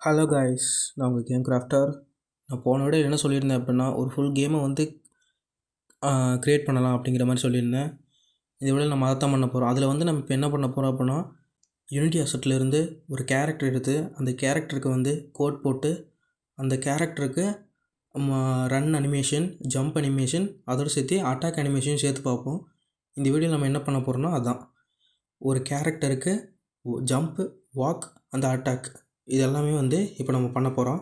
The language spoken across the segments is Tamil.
ஹலோ காய்ஸ், நான் உங்கள் கேம் கிராஃப்டர். நான் போன விட என்ன சொல்லியிருந்தேன் அப்படின்னா, ஒரு ஃபுல் கேமை வந்து க்ரியேட் பண்ணலாம் அப்படிங்கிற மாதிரி சொல்லியிருந்தேன். இதை விட நம்ம அதை தான் பண்ண போகிறோம். அதில் வந்து நம்ம இப்போ என்ன பண்ண போகிறோம் அப்படின்னா, யூனிட்டி அசெட்லேருந்து ஒரு கேரக்டர் எடுத்து அந்த கேரக்டருக்கு வந்து கோட் போட்டு அந்த கேரக்டருக்கு ரன் அனிமேஷன், ஜம்ப் அனிமேஷன், அதோடு சேர்த்து அட்டாக் அனிமேஷன் சேர்த்து பார்ப்போம். இந்த வீடியோவில் நம்ம என்ன பண்ண போகிறோம்னா அதுதான், ஒரு கேரக்டருக்கு ஜம்ப்பு, வாக், அந்த அட்டாக் இது எல்லாமே வந்து இப்போ நம்ம பண்ண போகிறோம்.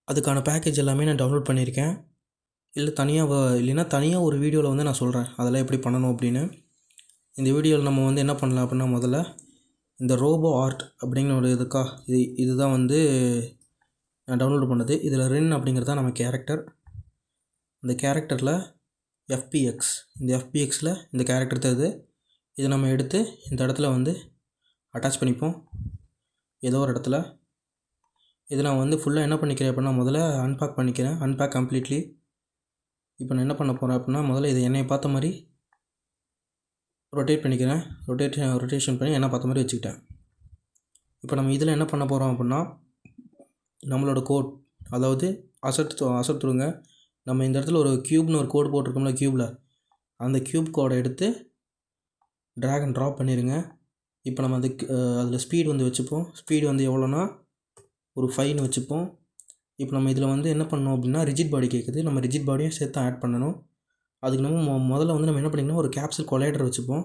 அதுக்கான பேக்கேஜ் எல்லாமே நான் டவுன்லோட் பண்ணியிருக்கேன். இல்லைன்னா தனியாக ஒரு வீடியோவில் வந்து நான் சொல்கிறேன் அதெல்லாம் எப்படி பண்ணணும் அப்படின்னு. இந்த வீடியோவில் நம்ம வந்து என்ன பண்ணலாம் அப்படின்னா, முதல்ல இந்த ரோபோ ஆர்ட் அப்படிங்கிற ஒரு இதுதான் வந்து நான் டவுன்லோட் பண்ணது. இதில் ரென் அப்படிங்கிறது தான் நம்ம கேரக்டர். இந்த கேரக்டரில் எஃபிஎக்ஸ், இந்த எஃபிஎக்ஸில் இந்த கேரக்டர் தருது. இதை நம்ம எடுத்து இந்த இடத்துல வந்து அட்டாச் பண்ணிப்போம் ஏதோ ஒரு இடத்துல. இதை நான் வந்து ஃபுல்லாக என்ன பண்ணிக்கிறேன் அப்படின்னா, முதல்ல அன்பேக் பண்ணிக்கிறேன். Unpack completely. இப்போ நான் என்ன பண்ண போகிறேன் அப்படின்னா, முதல்ல இதை என்னை பார்த்த மாதிரி ரொட்டேட் பண்ணிக்கிறேன். ரொட்டேஷன் பண்ணி என்ன பார்த்த மாதிரி வச்சுக்கிட்டேன். இப்போ நம்ம இதில் என்ன பண்ண போகிறோம் அப்படின்னா, நம்மளோட கோட், அதாவது அசத்துருங்க. நம்ம இந்த இடத்துல ஒரு க்யூப்னு ஒரு கோடு போட்டிருக்கோம்ல, க்யூப்பில் அந்த க்யூப் கோடை எடுத்து ட்ராக் அண்ட் ட்ராப் பண்ணிடுங்க. இப்போ நம்ம அதில் ஸ்பீடு வந்து வச்சுப்போம். ஸ்பீடு வந்து எவ்வளோனா ஒரு 5ன்னு வச்சுப்போம். இப்போ நம்ம இதில் வந்து என்ன பண்ணணும் அப்படின்னா, ரிஜிட் பாடி கேட்குது. நம்ம ரிஜிட் பாடியும் சேர்த்து ஆட் பண்ணணும். அதுக்கு நம்ம முதல்ல வந்து நம்ம என்ன பண்ணிக்கணும், ஒரு கேப்சூல் கொலைடர் வச்சுப்போம்.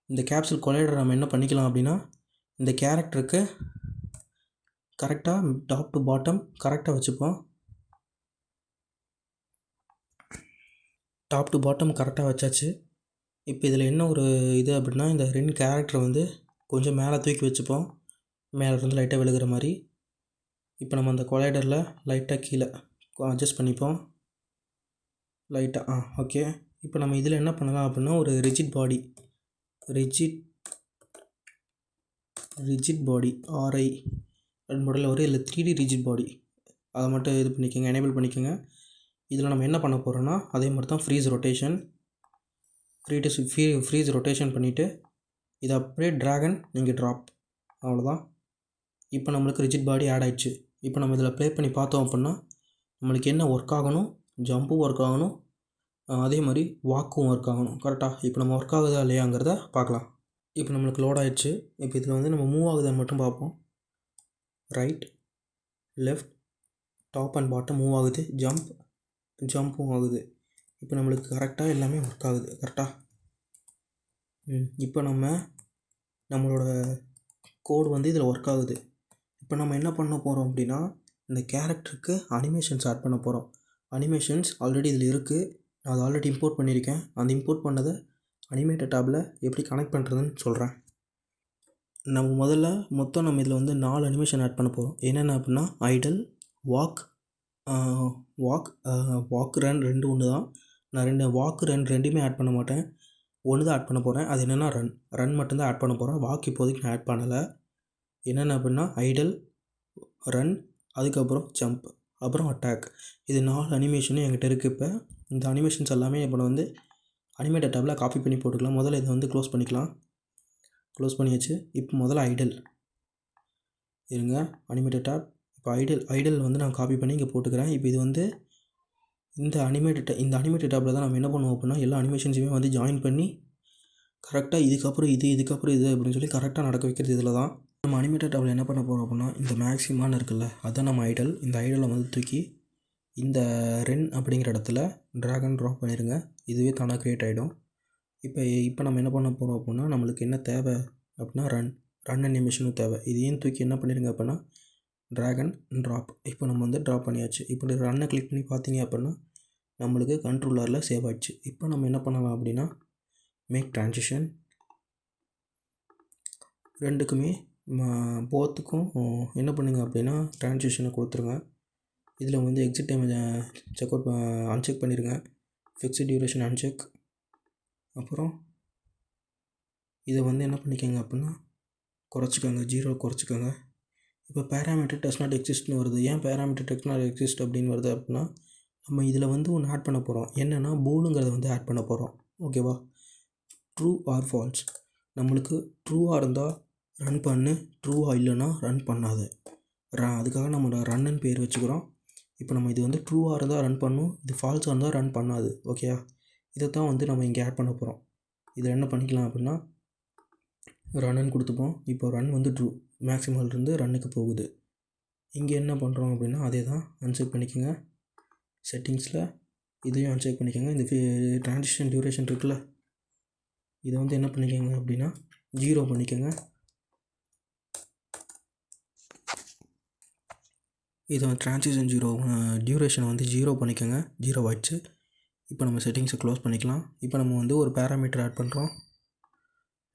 இந்த கேப்சூல் கொலைடர் நம்ம என்ன பண்ணிக்கலாம் அப்படின்னா, இந்த கேரக்டருக்கு கரெக்டாக டாப் டு பாட்டம் கரெக்டாக வச்சுப்போம். டாப் டு பாட்டம் கரெக்டாக வச்சாச்சு. இப்போ இதில் என்ன ஒரு இது அப்படின்னா, இந்த 2 கேரக்டர் வந்து கொஞ்சம் மேலே தூக்கி வச்சுப்போம், மேலேருந்து லைட்டாக விழுகிற மாதிரி. இப்போ நம்ம அந்த கொலைடரில் லைட்டாக கீழே அட்ஜஸ்ட் பண்ணிப்போம் லைட்டாக. ஓகே. இப்போ நம்ம இதில் என்ன பண்ணலாம் அப்படின்னா, ஒரு ரிஜிட் பாடி ஆர்ஐ ரெண்டு மாடலில் வரும். இதில் 3D ரிஜிட் பாடி, அதை மட்டும் இது பண்ணிக்கோங்க, எனேபிள் பண்ணிக்கோங்க. இதில் நம்ம என்ன பண்ண போகிறோன்னா, அதே மாதிரி தான் ஃப்ரீஸ் ரொட்டேஷன் பண்ணிவிட்டு இதை அப்படியே ட்ராகன் நீங்கள் ட்ராப், அவ்வளோதான். இப்போ நம்மளுக்கு ரிஜிட் பாடி ஆட் ஆகிடுச்சு. இப்போ நம்ம இதில் ப்ளே பண்ணி பார்த்தோம் அப்படின்னா, நம்மளுக்கு என்ன ஒர்க் ஆகணும், ஜம்பும் ஒர்க் ஆகணும், அதே மாதிரி வாக்கும் ஒர்க் ஆகணும். கரெக்டாக இப்போ நம்ம ஒர்க் ஆகுதா இல்லையாங்கிறத பார்க்கலாம். இப்போ நம்மளுக்கு லோட் ஆகிடுச்சு. இப்போ இதில் வந்து நம்ம மூவ் ஆகுதான்னு மட்டும் பார்ப்போம். Right, left, top and bottom move ஆகுது. ஜம்ப்பும் ஆகுது. இப்போ நம்மளுக்கு கரெக்டாக எல்லாமே ஒர்க் ஆகுது. கரெக்டாக. இப்போ நம்மளோட கோடு வந்து இதில் ஒர்க் ஆகுது. இப்போ நம்ம என்ன பண்ண போகிறோம் அப்படின்னா, இந்த கேரக்டருக்கு அனிமேஷன்ஸ் ஆட் பண்ண போகிறோம். அனிமேஷன்ஸ் ஆல்ரெடி இதில் இருக்குது. நான் அதை ஆல்ரெடி இம்போர்ட் பண்ணியிருக்கேன். அந்த இம்போர்ட் பண்ணதை அனிமேட்டட் டேப்பில் எப்படி கனெக்ட் பண்ணுறதுன்னு சொல்கிறேன். நம்ம மொத்தம் இதில் வந்து 4 அனிமேஷன் ஆட் பண்ண போகிறோம். என்னென்ன அப்படின்னா, ஐடல், வாக் ரன் ஒன்று தான். நான் வாக்கு ரெண்டுமே ஆட் பண்ண மாட்டேன். ஒன்று தான் ஆட் பண்ண போகிறேன். அது என்னென்னா ரன் மட்டும்தான் ஆட் பண்ண போகிறேன். வாக் இப்போதைக்கு நான் ஆட் பண்ணலை. என்னென்ன அப்படின்னா, ஐடல், ரன், அதுக்கப்புறம் ஜம்ப், அப்புறம் அட்டாக். இது 4 அனிமேஷனும் என்கிட்ட இருக்குது. இப்போ இந்த அனிமேஷன்ஸ் எல்லாமே இப்போ வந்து அனிமேட்டட் டேப்பில் காப்பி பண்ணி போட்டுக்கலாம். முதல்ல இதை வந்து க்ளோஸ் பண்ணிக்கலாம். க்ளோஸ் பண்ணியாச்சு. இப்போ முதல்ல ஐடல் இருங்க, அனிமேட்டட் டேப். இப்போ ஐடல் வந்து நான் காப்பி பண்ணி இங்கே போட்டுக்கிறேன். இப்போ இது வந்து இந்த அனிமேட்டட் டேப்பில் தான் நம்ம என்ன பண்ணுவோம் அப்படின்னா, எல்லா அனிமேஷன்ஸுமே வந்து ஜாயின் பண்ணி கரெக்டாக இதுக்கப்புறம் இது அப்படின்னு சொல்லி கரெக்டாக நடக்க வைக்கிறது இதில் தான். நம்ம அனிமேட்டட் டேப்பில் என்ன பண்ண போகிறோம் அப்படின்னா, இந்த மேக்ஸிமான்னு இருக்குல்ல, அதுதான் நம்ம ஐடல். இந்த ஐடலை வந்து தூக்கி இந்த ரென் அப்படிங்கிற இடத்துல ட்ராக் அண்ட் ட்ராப் பண்ணிடுங்க. இதுவே தானாக க்ரியேட் ஆகிடும். இப்போ நம்ம என்ன பண்ண போகிறோம் அப்படின்னா, நம்மளுக்கு என்ன தேவை அப்படின்னா, ரன் அனிமேஷனும் தேவை. இதையும் தூக்கி என்ன பண்ணிடுங்க அப்படின்னா, ட்ராக் அண்ட் ட்ராப். இப்போ நம்ம வந்து ட்ராப் பண்ணியாச்சு. இப்போ ரன்னை கிளிக் பண்ணி பார்த்தீங்க அப்படின்னா, நம்மளுக்கு கண்ட்ரோலரில் சேவ் ஆகிடுச்சு. இப்போ நம்ம என்ன பண்ணலாம் அப்படின்னா, மேக் ட்ரான்சிஷன். ரெண்டுக்குமே போத்துக்கும் என்ன பண்ணுங்க அப்படின்னா, ட்ரான்சிஷனை கொடுத்துருங்க. இதில் வந்து எக்ஸிட் டைம் அன்செக் பண்ணிடுங்க. Fixed duration uncheck. அப்புறம் இதை வந்து என்ன பண்ணிக்கோங்க அப்படின்னா, குறைச்சிக்கோங்க, 0 குறைச்சிக்கோங்க. இப்போ பேராமீட்டர் டஸ் நாட் எக்ஸிஸ்ட்னு வருது. ஏன் பேராமீட்டர் டஸ் நாட் எக்ஸிஸ்ட் அப்படின்னு வருது அப்படின்னா, நம்ம இதில் வந்து ஒன்று ஆட் பண்ண போகிறோம். என்னென்னா, பூலுங்கிறத வந்து ஆட் பண்ண போகிறோம். ஓகேவா? True or false. நம்மளுக்கு ட்ரூவாக இருந்தால் ரன் பண்ணு, ட்ரூவாக இல்லைன்னா ரன் பண்ணாது. அதுக்காக நம்ம ரன்னுன்னு பேர் வச்சுக்கிறோம். இப்போ நம்ம இது வந்து ட்ரூவாக இருந்தால் ரன் பண்ணும், இது ஃபால்ஸாக இருந்தால் ரன் பண்ணாது. ஓகேயா? இதை தான் வந்து நம்ம இங்கே ஆட் பண்ண போகிறோம். இதில் என்ன பண்ணிக்கலாம் அப்படின்னா ரன்னுன்னு கொடுத்துப்போம். இப்போ ரன் வந்து ட்ரூ, மேக்ஸிமம்லேருந்து ரன்னுக்கு போகுது. இங்கே என்ன பண்ணுறோம் அப்படின்னா அதே தான் அன்செக் பண்ணிக்கோங்க. செட்டிங்ஸில் இதையும் அன்செக் பண்ணிக்கோங்க. இந்த ட்ரான்சிஷன் டியூரேஷன் இருக்குல்ல, இதை வந்து என்ன பண்ணிக்கோங்க அப்படின்னா 0 பண்ணிக்கோங்க. இதை ட்ரான்சிஷன் டியூரேஷனை வந்து 0 பண்ணிக்கோங்க. 0 ஆயிடுச்சு. இப்போ நம்ம செட்டிங்ஸை க்ளோஸ் பண்ணிக்கலாம். இப்போ நம்ம வந்து ஒரு பேராமீட்டர் ஆட் பண்ணுறோம்,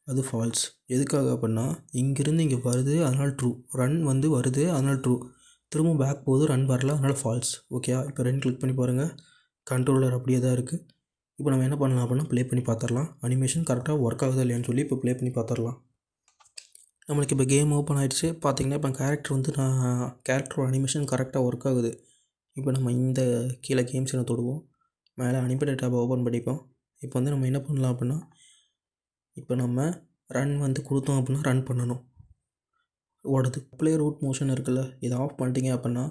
அது ஃபால்ஸ். எதுக்காக அப்படின்னா இங்கேருந்து இங்கே வருது, அதனால் ட்ரூ. ரன் வந்து வருது, அதனால் ட்ரூ. திரும்ப பேக் போகுது, ரன் வரல, அதனால் ஃபால்ஸ். ஓகேயா? இப்போ ரன் கிளிக் பண்ணி பாருங்கள், கண்ட்ரோலர் அப்படியே தான் இருக்குது. இப்போ நம்ம என்ன பண்ணலாம் அப்படின்னா ப்ளே பண்ணி பார்த்துடலாம். அனிமேஷன் கரெக்டாக ஒர்க் ஆகுதா இல்லையான்னு சொல்லி இப்போ ப்ளே பண்ணி பார்த்துடலாம். நம்மளுக்கு இப்போ கேம் ஓப்பன் ஆகிடுச்சு. பார்த்திங்கன்னா இப்போ கேரக்டர் வந்து கேரக்டரோட அனிமேஷன் கரெக்டாக ஒர்க் ஆகுது. இப்போ நம்ம இந்த கீழே கேம்ஸ் என்ன தொடுவோம், மேலே அனிமேட்டட் டேப்பை ஓப்பன் பண்ணிப்போம். இப்போ வந்து நம்ம என்ன பண்ணலாம் அப்படின்னா இப்போ நம்ம ரன் வந்து கொடுத்தோம் அப்படின்னா ரன் பண்ணணும், ஓடுது. ப்ளே ரூட் மோஷன் இருக்குல்ல, இதை ஆஃப் பண்ணிட்டீங்க அப்படின்னா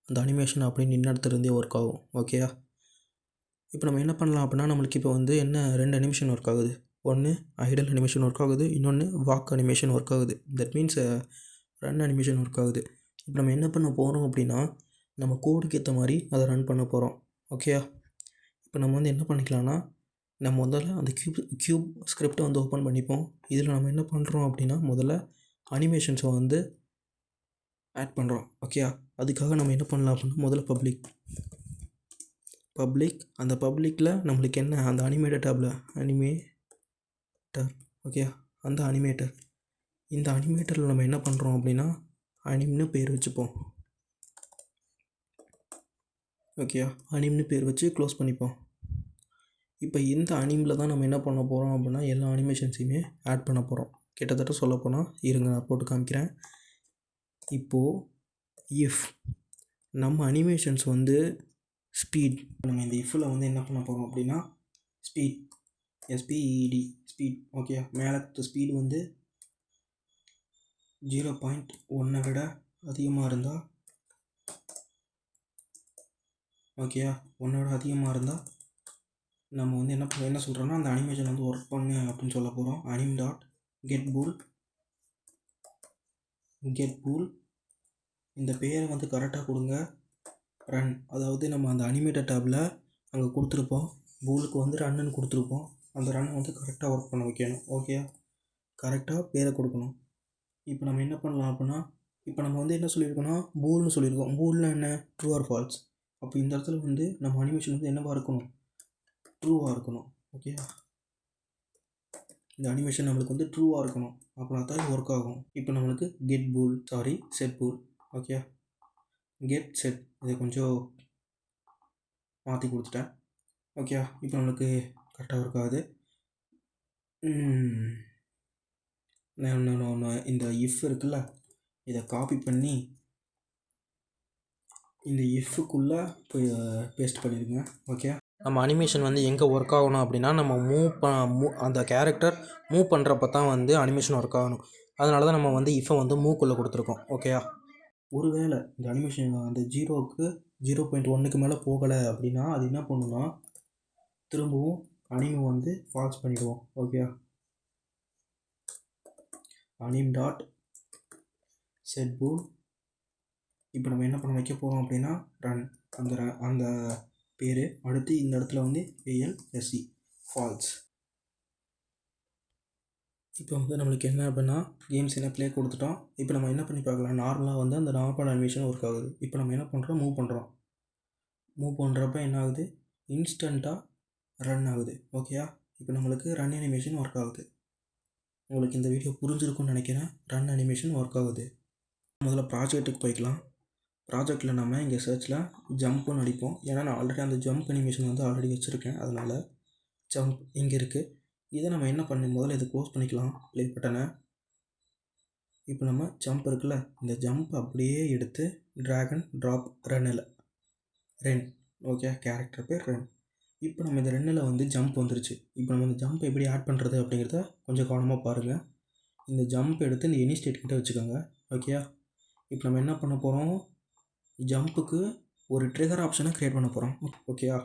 அந்த அனிமேஷன் அப்படியே நின்ன இடத்துலேருந்தே ஒர்க் ஆகும். ஓகேயா? இப்போ நம்ம என்ன பண்ணலாம் அப்படின்னா நம்மளுக்கு இப்போ வந்து என்ன 2 அனிமேஷன் ஒர்க் ஆகுது. ஒன்று ஐடல் அனிமேஷன் ஒர்க் ஆகுது, இன்னொன்று வாக் அனிமேஷன் ஒர்க் ஆகுது. That means run animation work ஆகுது. இப்போ நம்ம என்ன பண்ண போகிறோம் அப்படின்னா நம்ம கோடுக்கு ஏற்ற மாதிரி அதை ரன் பண்ண போகிறோம். ஓகேயா? இப்போ நம்ம வந்து என்ன பண்ணிக்கலாம்னா நம்ம முதல்ல அந்த க்யூப் ஸ்கிரிப்டை வந்து ஓப்பன் பண்ணிப்போம். இதில் நம்ம என்ன பண்ணுறோம் அப்படின்னா முதல்ல அனிமேஷன்ஸை வந்து ஆட் பண்ணுறோம். ஓகேயா? அதுக்காக நம்ம என்ன பண்ணலாம் அப்படின்னா முதல்ல பப்ளிக் அந்த பப்ளிக்கில் நம்மளுக்கு என்ன அந்த அனிமேட்டர் டேப்பில் அனிமேட்டர். ஓகேயா? அந்த அனிமேட்டர், இந்த அனிமேட்டரில் நம்ம என்ன பண்ணுறோம் அப்படின்னா அனிம்னு பேர் வச்சுப்போம். ஓகேயா? அனிம்னு பேர் வச்சு க்ளோஸ் பண்ணிப்போம். இப்போ இந்த அனிமில் தான் நம்ம என்ன பண்ண போகிறோம் அப்படின்னா எல்லா அனிமேஷன்ஸையுமே ஆட் பண்ண போகிறோம். கிட்டத்தட்ட சொல்லப்போனால் இருங்க நான் போட்டு காமிக்கிறேன். இப்போது இஃப் நம்ம அனிமேஷன்ஸ் வந்து ஸ்பீட், நம்ம இந்த இஃபில் வந்து என்ன பண்ண போகிறோம் அப்படின்னா ஸ்பீட், SPED ஸ்பீட். ஓகே, மேலே ஸ்பீடு வந்து 0.1 விட அதிகமாக இருந்தால், ஓகேயா, 1 விட அதிகமாக இருந்தால் நம்ம வந்து என்ன சொல்கிறோன்னா அந்த அனிமேஷன் வந்து ஒர்க் பண்ணு அப்படின்னு சொல்ல போகிறோம். அனிம் டாட் கெட் பூல் இந்த பேரை வந்து கரெக்டாக கொடுங்க. ரன், அதாவது நம்ம அந்த அனிமேட்டர் டேப்பில் அங்கே கொடுத்துருப்போம், பூலுக்கு வந்து ரன்னுன்னு கொடுத்துருப்போம். அந்த ரன்னை வந்து கரெக்டாக ஒர்க் பண்ண வைக்கணும். ஓகேயா? கரெக்டாக பேரை கொடுக்கணும். இப்போ நம்ம என்ன பண்ணலாம் அப்படின்னா இப்போ நம்ம வந்து என்ன சொல்லியிருக்கோன்னா பூல்னு சொல்லியிருக்கோம். பூல்னால் என்ன? True or false. அப்போ இந்த இடத்துல வந்து நம்ம அனிமேஷன் வந்து என்னவாக இருக்கணும்? ட்ரூவாக இருக்கணும். ஓகேயா? இந்த அனிமேஷன் நம்மளுக்கு வந்து ட்ரூவாக இருக்கணும், அப்படின்னா தான் ஒர்க் ஆகும். இப்போ நம்மளுக்கு செட் பூல். ஓகே, செட் இதை கொஞ்சம் மாற்றி கொடுத்துட்டேன். ஓகே, இப்போ நம்மளுக்கு கரெக்டாக ஒர்க் ஆகுது. இந்த இஃப் இருக்குல்ல, இதை காப்பி பண்ணி இந்த இஃப்க்குள்ளே போய் பேஸ்ட் பண்ணிடுங்க. ஓகே, நம்ம அனிமேஷன் வந்து எங்கே ஒர்க் ஆகணும் அப்படின்னா நம்ம அந்த கேரக்டர் மூவ் பண்ணுறப்ப தான் வந்து அனிமேஷன் ஒர்க் ஆகணும். அதனால தான் நம்ம வந்து இஃபை வந்து மூவ்க்குள்ளே கொடுத்துருக்கோம். ஓகேயா? ஒருவேளை இந்த அனிமேஷன் அந்த 0.1க்கு மேலே போகலை அப்படின்னா அது என்ன பண்ணுன்னா திரும்பவும் அனிமை வந்து ஃபால்ஸ் பண்ணிடுவோம். ஓகேயா? Anime dot set pool. இப்போ நம்ம என்ன பண்ண வைக்க போகிறோம் அப்படின்னா ரன், அந்த பேர் அடுத்து இந்த இடத்துல வந்து ALSE ஃபால்ஸ். இப்போ வந்து நம்மளுக்கு என்ன அப்படின்னா கேம்ஸ் என்ன ப்ளே கொடுத்துட்டோம். இப்போ நம்ம என்ன பண்ணி பார்க்கலாம், நார்மலாக வந்து அந்த நார்மல் அனிமேஷன் ஒர்க் ஆகுது. இப்போ நம்ம என்ன பண்ணுறோம், மூவ் பண்ணுறப்ப என்ன ஆகுது, இன்ஸ்டண்ட்டாக ரன் ஆகுது. ஓகேயா? இப்போ நம்மளுக்கு ரன் அனிமேஷன் ஒர்க் ஆகுது. உங்களுக்கு இந்த வீடியோ புரிஞ்சிருக்கும்னு நினைக்கிறேன். ரன் அனிமேஷன் ஒர்க் ஆகுது. முதல்ல ப்ராஜெக்ட்டுக்கு போய்க்கலாம். ப்ராஜெக்டில் நம்ம இங்கே சர்ச்சில் ஜம்ப்புன்னு அடிப்போம். ஏன்னா நான் ஆல்ரெடி அந்த ஜம்ப் அனிமேஷன் வந்து ஆல்ரெடி வச்சுருக்கேன், அதனால் ஜம்ப் இங்கே இருக்குது. இதை நம்ம என்ன பண்ணணும், முதல்ல இதை க்ளோஸ் பண்ணிக்கலாம் ப்ளே பட்டனை. இப்போ நம்ம ஜம்ப் இருக்குல்ல, இந்த ஜம்ப் அப்படியே எடுத்து drag and drop Ren. Okay, character பேர் ரென். இப்போ நம்ம இந்த 2ல் வந்து ஜம்ப் வந்துருச்சு. இப்போ நம்ம இந்த ஜம்ப் எப்படி ஆட் பண்ணுறது அப்படிங்கிறத கொஞ்சம் கவனமாக பாருங்கள். இந்த ஜம்ப் எடுத்து இந்த எனி ஸ்டேட் கிட்ட வச்சுக்கோங்க. ஓகேயா? இப்போ நம்ம என்ன பண்ண போகிறோம், ஜம்ப்புக்கு ஒரு ட்ரிகர் ஆப்ஷனை க்ரியேட் பண்ண போகிறோம். ஓகேயா?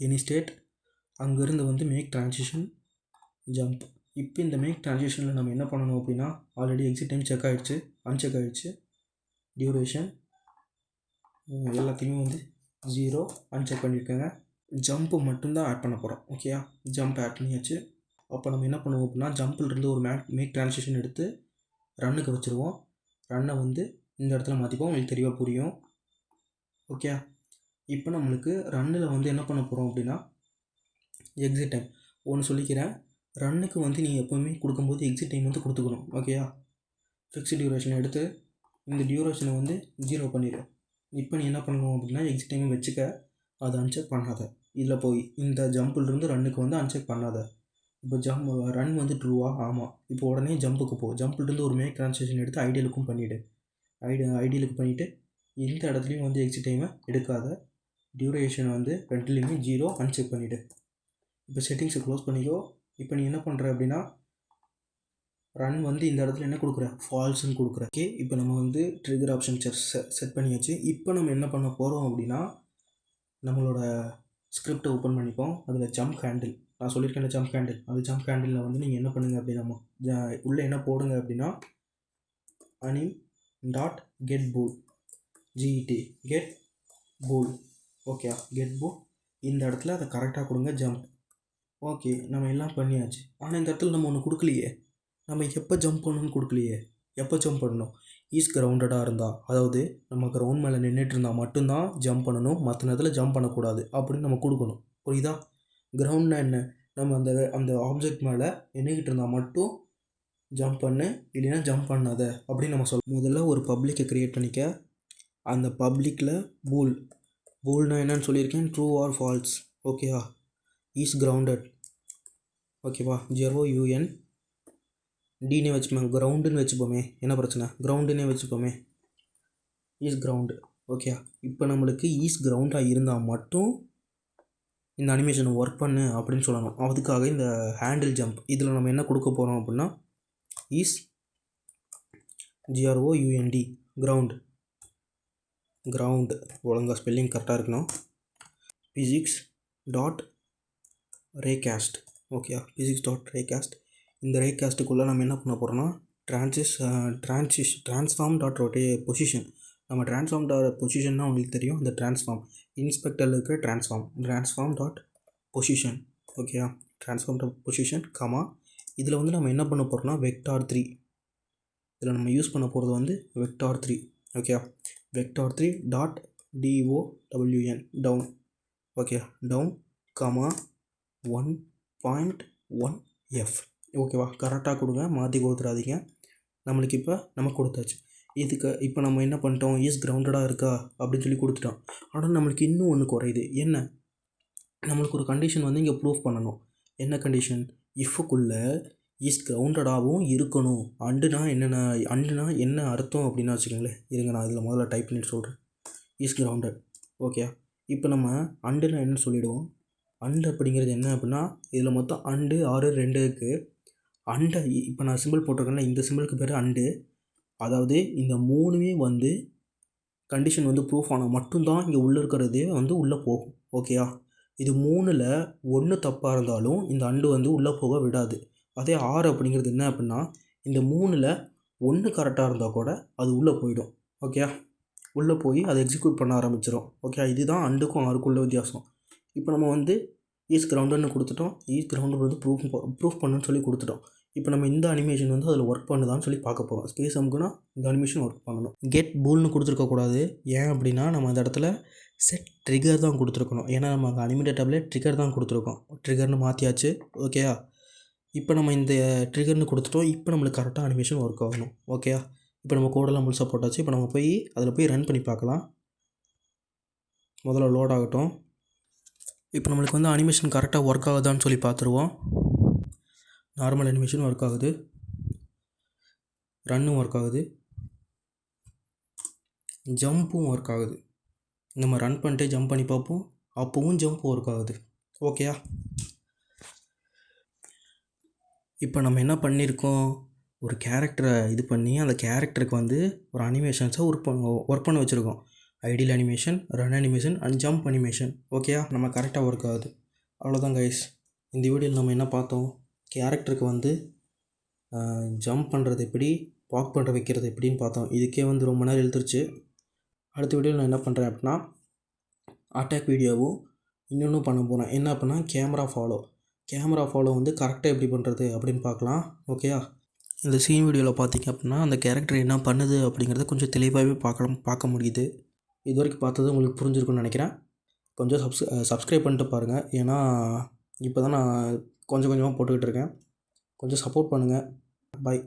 எனி ஸ்டேட் அங்கேருந்து வந்து மேக் ட்ரான்சிஷன் ஜம்ப். இப்போ இந்த மேக் ட்ரான்சிஷனில் நம்ம என்ன பண்ணணும் அப்படின்னா, ஆல்ரெடி எக்ஸிட் டைம் செக் ஆகிடுச்சு, அன்செக் ஆகிடுச்சு, டியூரேஷன் எல்லாத்தையுமே வந்து 0 அன்செக் பண்ணியிருக்கேங்க. ஜம்ப்பு மட்டும்தான் ஆட் பண்ண போகிறோம். ஓகேயா? ஜம்ப் ஆட் பண்ணியாச்சு. அப்போ நம்ம என்ன பண்ணுவோம் அப்படின்னா, ஜம்ப்லேருந்து ஒரு மேக் ட்ரான்சிஷன் எடுத்து ரன்னுக்கு வச்சுருவோம். ரன்னை வந்து இந்த இடத்துல மாற்றிப்போம், உங்களுக்கு தெளிவாக புரியும். ஓகே, இப்போ நம்மளுக்கு ரன்னில் வந்து என்ன பண்ண போகிறோம் அப்படின்னா, எக்ஸிட் டைம் ஒன்று சொல்லிக்கிறேன். ரன்னுக்கு வந்து நீங்கள் எப்போவுமே கொடுக்கும்போது எக்ஸிட் டைம் வந்து கொடுத்துக்கணும். ஓகேயா? ஃபிக்ஸ்டு டியூரேஷன் எடுத்து இந்த டியூரேஷனை வந்து 0 பண்ணிடு. இப்போ நீ என்ன பண்ணணும் அப்படின்னா, எக்ஸிட் டைமை வச்சுக்க, அதை அன்செக் பண்ணாத. இதில் போய் இந்த ஜம்பிலிருந்து ரன்னுக்கு வந்து அன்செக் பண்ணாத. இப்போ ரன் வந்து ட்ரூவா? ஆமாம். இப்போ உடனே ஜம்புக்கு போ. ஜம்பிலிருந்து ஒரு மேக் ட்ரான்சாக்ஷன் எடுத்து ஐடியலுக்கும் பண்ணிவிடு. ஐடியலுக்கு பண்ணிவிட்டு இந்த இடத்துலையும் வந்து எக்ஸிட் டைமை எடுக்காத. டியூரேஷன் வந்து ரெண்டுலேயுமே 0 அன்செக் பண்ணிவிடு. இப்போ செட்டிங்ஸை க்ளோஸ் பண்ணிக்கோ. இப்போ நீ என்ன பண்ணுற அப்படின்னா, ரன் வந்து இந்த இடத்துல என்ன கொடுக்குற, ஃபால்ஸ்ன்னு கொடுக்குற. ஓகே, இப்போ நம்ம வந்து ட்ரிகர் ஆப்ஷன் செட் பண்ணியாச்சு. இப்போ நம்ம என்ன பண்ண போகிறோம் அப்படின்னா, நம்மளோட ஸ்கிரிப்டை ஓப்பன் பண்ணிப்போம். அதில் ஜம்ப் ஹேண்டில் நான் சொல்லியிருக்கேன், ஜம்ப் ஹேண்டில். அது ஜம்ப் ஹேண்டிலில் வந்து நீங்கள் என்ன பண்ணுங்கள் அப்படின்னா, உள்ளே என்ன போடுங்க அப்படின்னா, anime dot get pool, GET get pool. Okay, get pool. இந்த இடத்துல அதை கரெக்டாக கொடுங்க, ஜம்ப். ஓகே, நம்ம எல்லாம் பண்ணியாச்சு. ஆனால் இந்த இடத்துல நம்ம ஒன்று கொடுக்கலையே. நம்ம எப்போ ஜம்ப் பண்ணணும்னு கொடுக்கலையே. எப்போ ஜம்ப் பண்ணணும், ஈஸ் கிரவுண்டடாக இருந்தால், அதாவது நம்ம கிரவுண்ட் மேலே நின்றுட்டு இருந்தால் மட்டும்தான் ஜம்ப் பண்ணணும், மற்ற நேரத்தில் ஜம்ப் பண்ணக்கூடாது அப்படின்னு நம்ம கொடுக்கணும். புரியுதா? கிரவுண்ட்னா என்ன, நம்ம அந்த ஆப்ஜெக்ட் மேலே நின்றுக்கிட்டு இருந்தால் மட்டும் ஜம்ப் பண்ணு, இல்லைன்னா ஜம்ப் பண்ணாத அப்படின்னு நம்ம சொல்ல. முதல்ல ஒரு பப்ளிக்கை க்ரியேட் பண்ணிக்க. அந்த பப்ளிக்கில் பூல்னால் என்னன்னு சொல்லியிருக்கேன், ட்ரூ ஆர் ஃபால்ஸ். ஓகேவா? Is grounded. ஓகேவா? 0 UN டினே வச்சுப்போம், கிரவுண்டுன்னு வச்சுப்போமே, என்ன பிரச்சனை, கிரவுண்டுன்னே வச்சுப்போமே, ஈஸ் கிரவுண்டு. ஓகே, இப்போ நம்மளுக்கு ஈஸ் கிரவுண்டாக இருந்தால் மட்டும் இந்த அனிமேஷனை ஒர்க் பண்ணு அப்படின்னு சொல்லணும். அதுக்காக இந்த ஹேண்டில் ஜம்ப் இதில் நம்ம என்ன கொடுக்க போகிறோம் அப்படின்னா, ஈஸ் GROUND கிரவுண்டு. ஒழுங்காக ஸ்பெல்லிங் கரெக்டாக இருக்கணும். Physics dot raycast. Okay, physics dot raycast. இந்த ரேகாஸ்ட்டுக்குள்ளே நம்ம என்ன பண்ண போகிறோம்னா, ட்ரான்ஸ்ஃபார்ம் டாட் பொசிஷன். நம்ம ட்ரான்ஸ்ஃபார்ம் டாட் பொசிஷன்னா உங்களுக்கு தெரியும், இந்த ட்ரான்ஸ்ஃபார்ம் இன்ஸ்பெக்டரில் இருக்கிற transform dot position. Okay, transform dot position comma. இதில் வந்து நம்ம என்ன பண்ண போகிறோம்னா, வெக்டார் 3. இதில் நம்ம யூஸ் பண்ண போகிறது வந்து vector 3. Okay, vector 3 dot DOWN down. Okay, down comma 1.1F. ஓகேவா? கரெக்டாக கொடுங்க, மாற்றி கொடுத்துடாதீங்க. நம்மளுக்கு இப்போ நம்ம கொடுத்தாச்சு. இதுக்கு இப்போ நம்ம என்ன பண்ணிட்டோம், ஈஸ் கிரவுண்டடாக இருக்கா அப்படின்னு சொல்லி கொடுத்துட்டோம். ஆனால் நம்மளுக்கு இன்னும் ஒன்று குறையுது. என்ன, நம்மளுக்கு ஒரு கண்டிஷன் வந்து இங்கே ப்ரூஃப் பண்ணணும். என்ன கண்டிஷன், இஃப்க்குள்ளே ஈஸ் கிரவுண்டடாகவும் இருக்கணும். அண்டுனா என்ன அர்த்தம் அப்படின்னா வச்சுக்கோங்களேன். இருங்க, நான் இதில் முதல்ல டைப் பண்ணிட்டு சொல்கிறேன். Is grounded. ஓகே, இப்போ நம்ம அண்டுனா என்ன சொல்லிவிடுவோம். அண்டு அப்படிங்கிறது என்ன அப்படின்னா, இதில் மொத்தம் அண்டு 6 2 இருக்குது. அண்டை இப்போ நான் சிம்பிள் போட்டிருக்கேன்ல, இந்த சிம்பிளுக்கு பேர் அண்டு. அதாவது இந்த 3மே வந்து கண்டிஷன் வந்து ப்ரூஃப் ஆனால் மட்டும்தான் இங்கே உள்ளே இருக்கிறதே வந்து உள்ளே போகும். ஓகேயா? இது 3ல் 1 தப்பாக இருந்தாலும் இந்த அண்டு வந்து உள்ளே போக விடாது. அதே 6 அப்படிங்கிறது என்ன அப்படின்னா, இந்த 3ல் 1 கரெக்டாக இருந்தால் கூட அது உள்ளே போயிடும். ஓகேயா? உள்ளே போய் அதை எக்ஸிக்யூட் பண்ண ஆரம்பிச்சிடும். ஓகே, இதுதான் அண்டுக்கும் 6க்கும் உள்ள வித்தியாசம். இப்போ நம்ம வந்து ஈஸ் கிரவுண்டுன்னு கொடுத்துட்டோம். ஈஸ் கிரவுண்டு வந்து ப்ரூஃப் பண்ணுன்னு சொல்லி கொடுத்துட்டோம். இப்போ நம்ம இந்த அனிமேஷன் வந்து அதில் ஒர்க் பண்ணுதான்னு சொல்லி பார்க்க போகிறோம். ஸ்பேஸ் அமுக்குனா இந்த அனிமேஷன் ஒர்க் பண்ணணும். கெட் பூல்னு கொடுத்துருக்கக்கூடாது. ஏன் அப்படின்னா, நம்ம அந்த இடத்துல செட் ட்ரிகர் தான் கொடுத்துருக்கணும். ஏன்னா நம்ம அந்த அனிமேட்டட் டேப்லேயே ட்ரிகர் தான் கொடுத்துருக்கோம். ட்ரிகர்னு மாற்றியாச்சு. ஓகேயா? இப்போ நம்ம இந்த ட்ரிகர்னு கொடுத்துட்டோம். இப்போ நம்மளுக்கு கரெக்டாக அனிமேஷன் ஒர்க் ஆகணும். ஓகேயா? இப்போ நம்ம கோடெல்லாம் முழுசாக போட்டாச்சு. இப்போ நம்ம போய் அதில் போய் ரன் பண்ணி பார்க்கலாம். முதல்ல லோட் ஆகட்டும். இப்போ நம்மளுக்கு வந்து அனிமேஷன் கரெக்டாக ஒர்க் ஆகுதான்னு சொல்லி பார்த்துருவோம். நார்மல் அனிமேஷன் ஒர்க் ஆகுது, ரன்னும் ஒர்க் ஆகுது, ஜம்ப்பும் ஒர்க் ஆகுது. நம்ம ரன் பண்ணிட்டு ஜம்ப் பண்ணி பார்ப்போம். அப்போவும் ஜம்ப் ஒர்க் ஆகுது. ஓகேயா? இப்போ நம்ம என்ன பண்ணியிருக்கோம், ஒரு கேரக்டரை இது பண்ணி அந்த கேரக்டருக்கு வந்து ஒரு அனிமேஷன்ஸை ஒர்க் பண்ண வச்சுருக்கோம். Ideal animation, run animation and jump animation. ஓகேயா? நம்ம கரெக்டாக ஒர்க் ஆகுது. அவ்வளோதான் கைஸ். இந்த வீடியோவில் நம்ம என்ன பார்த்தோம், கேரக்டருக்கு வந்து ஜம்ப் பண்ணுறது எப்படி, வாக் பண்ணுற வைக்கிறது எப்படின்னு பார்த்தோம். இதுக்கே வந்து ரொம்ப நேரம் இழுத்துருச்சு. அடுத்த வீடியோவில் நான் என்ன பண்ணுறேன் அப்படின்னா, அட்டாக் வீடியோவும் இன்னொன்றும் பண்ண போகிறேன். என்ன அப்படின்னா கேமரா ஃபாலோ வந்து கரெக்டாக எப்படி பண்ணுறது அப்படின்னு பார்க்கலாம். ஓகேயா? இந்த சீன் வீடியோவில் பார்த்தீங்க அப்படின்னா அந்த கேரக்டர் என்ன பண்ணுது அப்படிங்கிறத கொஞ்சம் தெளிவாகவே பார்க்க முடியுது. இது வரைக்கும் பார்த்தது உங்களுக்கு புரிஞ்சிருக்குன்னு நினைக்கிறேன். கொஞ்சம் சப்ஸ்கிரைப் பண்ணிட்டு பாருங்கள். ஏன்னா இப்போ தான் நான் கொஞ்சம் கொஞ்சமாக போட்டுக்கிட்டு இருக்கேன். கொஞ்சம் சப்போர்ட் பண்ணுங்கள். பாய்.